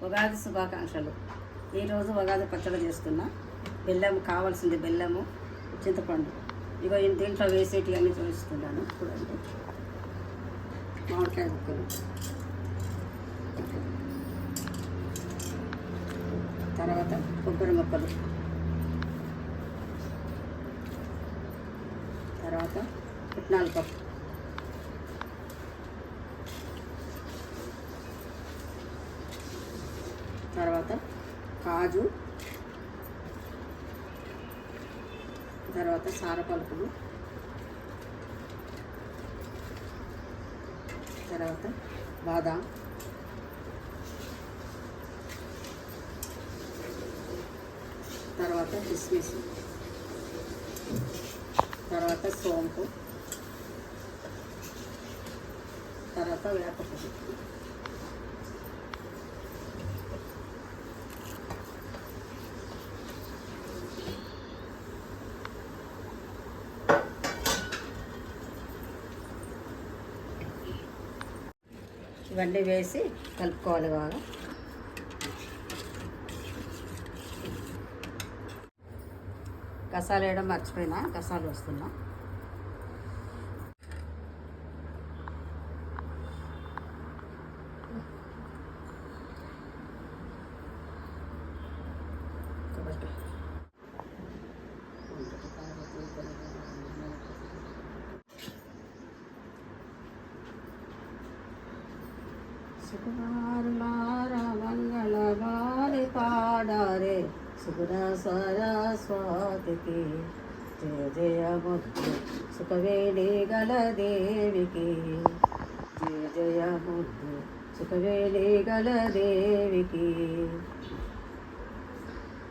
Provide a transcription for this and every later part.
ఉగాది శుభాకాంక్షలు. ఈరోజు ఉగాది పచ్చడి చేస్తున్నా. బెల్లము కావాల్సింది, బెల్లము, చింతపండు. ఇగో దీంట్లో వేసేటి అన్నీ చూపిస్తున్నాను చూడండి. మామిడికాయ ముక్కలు, తర్వాత కొబ్బరి ముక్కలు, తర్వాత పుట్నాల పప్పు, తర్వాత కాజు, తర్వాత సారపలుకులు, తర్వాత బాదాం, తర్వాత కిస్మిస్, తర్వాత సోంపు, తర్వాత వేపపువ్వు. ఇవన్నీ వేసి కలుపుకోవాలి బాగా. గసాలు వేయడం మర్చిపోయినా, గసాలు వస్తున్నా. సుకుమారులారా మంగళవారి పాడారే సుగుణ సరస్వతికి జయ జయ ముద్దు సుఖవేణి గల దేవికి జయ జయ ముద్దు సుఖవేణి గల దేవికి.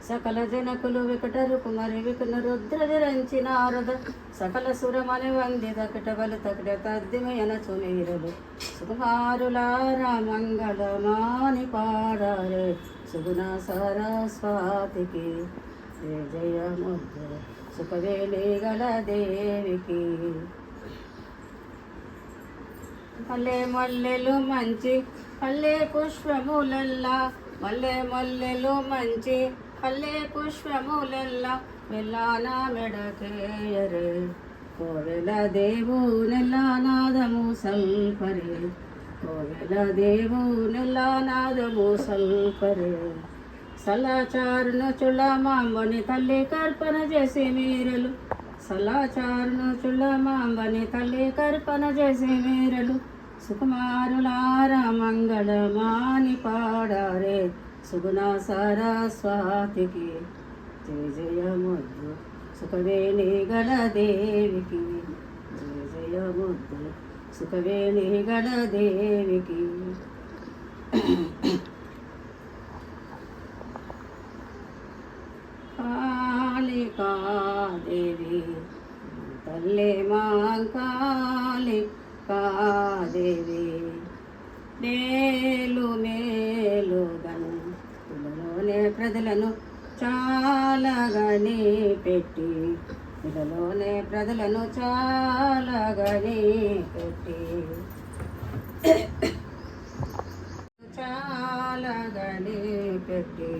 సకల జనకులు వికటరు కుమరి వికున రుద్ర విరంచి నారద సకల సురమని వందిత కిటబలు తకిట తద్దిమయన చుమీరలు సుకుమారులారా మంగళమాని పాడారే సుగుణ సరస్వతికి జయ జయ ముద్దు సుఖవేణి గల దేవికి. మల్లె మల్లెలు మంచి పల్లె పుష్పములల్లా మల్లె మల్లెలు మంచి పల్లె పుష్పములల్లా మెల్లానా మెడకేయరే కోవెల దేవు నెల్లానాదము సల్పరే కోవెల దేవు నెల్లానాదము సల్పరే. సలాచారును చుళ్ళమాంబని తల్లి కర్పణ చేసి మీరలు సలాచారును చుళ్ళమాంబని తల్లి కర్పణ చేసి మీరలు సుకుమారులారా మంగళమాని పాడారే సుగుణ సరస్వతికి జయ జయ ముద్దు సుఖవేణి గల దేవికి జయ జయ ముద్దు సుఖవేణి గల దేవికి. కాళికాదేవి తల్లి కాళికాదేవి మేలు మేలుగను పిల్లలోనే ప్రజలను చాలగని పెట్టి పిల్లలోనే ప్రజలను చాలగని పెట్టి చాలగని పెట్టి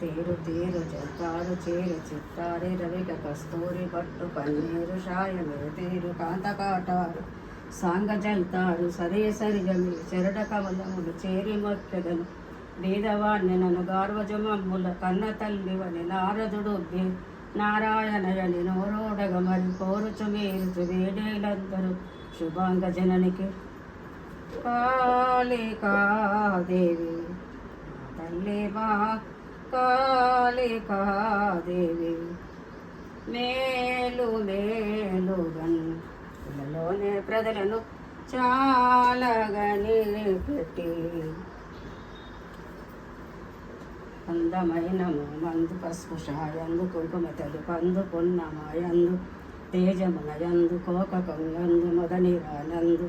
తీరు తీరు చెప్తారు చీరు చిత్తారి రవిక కస్తూరి పట్టు పన్నీరు షాయమే తీరు కాంతకాటారు సాంగ జల్తారు సరే సరిగమి చెరట కమలములు చేరి మొక్కెదను బీదవాణ్ణి నన్ను గార్వజమమ్ముల కన్న తల్లివని నారదుడు నారాయణయని నోరోడగ మరి కోరుచు మీరుచు వేడేలందరూ శుభాంగ జననికి. కాళికాదేవి తల్లి మా కాళికాదేవి మేలు మేలుగన్ పిల్లలోనే ప్రజలను చాలగని పెట్టి అందమైన మందు పసుపు షాయందు కుంకుమ తెలుపందు పున్నమాయందు తేజమునయందు కోకకంగందు మొదనిరానందు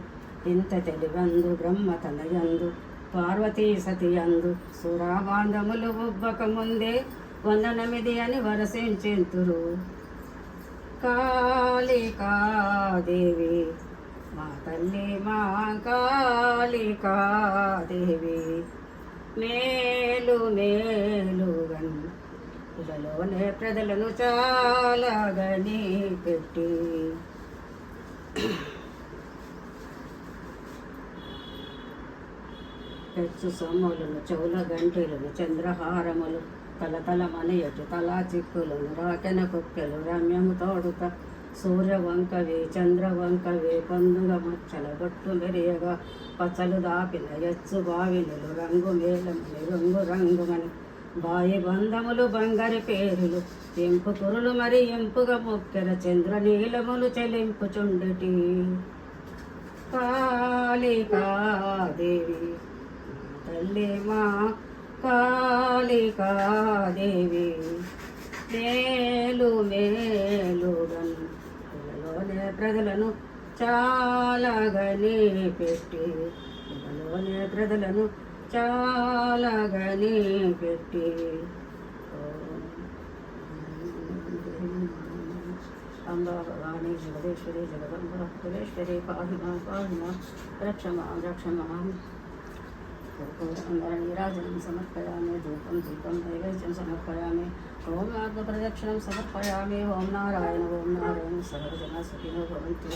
ఇంత తెలివందు బ్రహ్మతనయందు పార్వతీ సతియందు సురాబాంధములు ఉబ్బక ముందే 108 అని వరసించెంతురు. కాళికాదేవి మా తల్లి మా కాళికాదేవి మేలు మేలుగన్ ఇలలోనే ప్రజలను చాలాగని పెట్టి పెచ్చు సొమ్ములను చెవుల గంటెలను చంద్రహారములు తలతలమనియటి తలా చిక్కులను రాకెన కుక్కెలు రమ్యము తోడుత సూర్య వంకవే చంద్ర వంకవే పందుగ మచ్చల బొట్టు మెరియగా పచ్చలు దాపిన ఎచ్చు బావినులు రంగు మేళమని రంగు రంగుమని బాయి బంధములు బంగారి పేరులు ఎంపు కురులు మరి ఎంపుగా మొక్కెర చంద్ర నీలములు చెలింపుచుండటి కాళికాదేవి తల్లి మా కాళికాదేవి మేలు మేలుగన్ ఇళ్ళలోనే ప్రజలను చాలాగని పెట్టి ఇళ్ళలోనే ప్రజలను చాలాగని పెట్టి అంబా భవానీ జగదేశ్వరి జగదంబ కులేశ్వరి పాహిమా పాహిమా రక్షమా రక్షమా నీరాజనం సమర్పయామి ధూపం దీపం నైవేద్యం సమర్పయామి ఓం ఆత్మ ప్రదక్షిణం సమర్పయామి ఓం నారాయణ సర్వజన సుఖినో భవంతు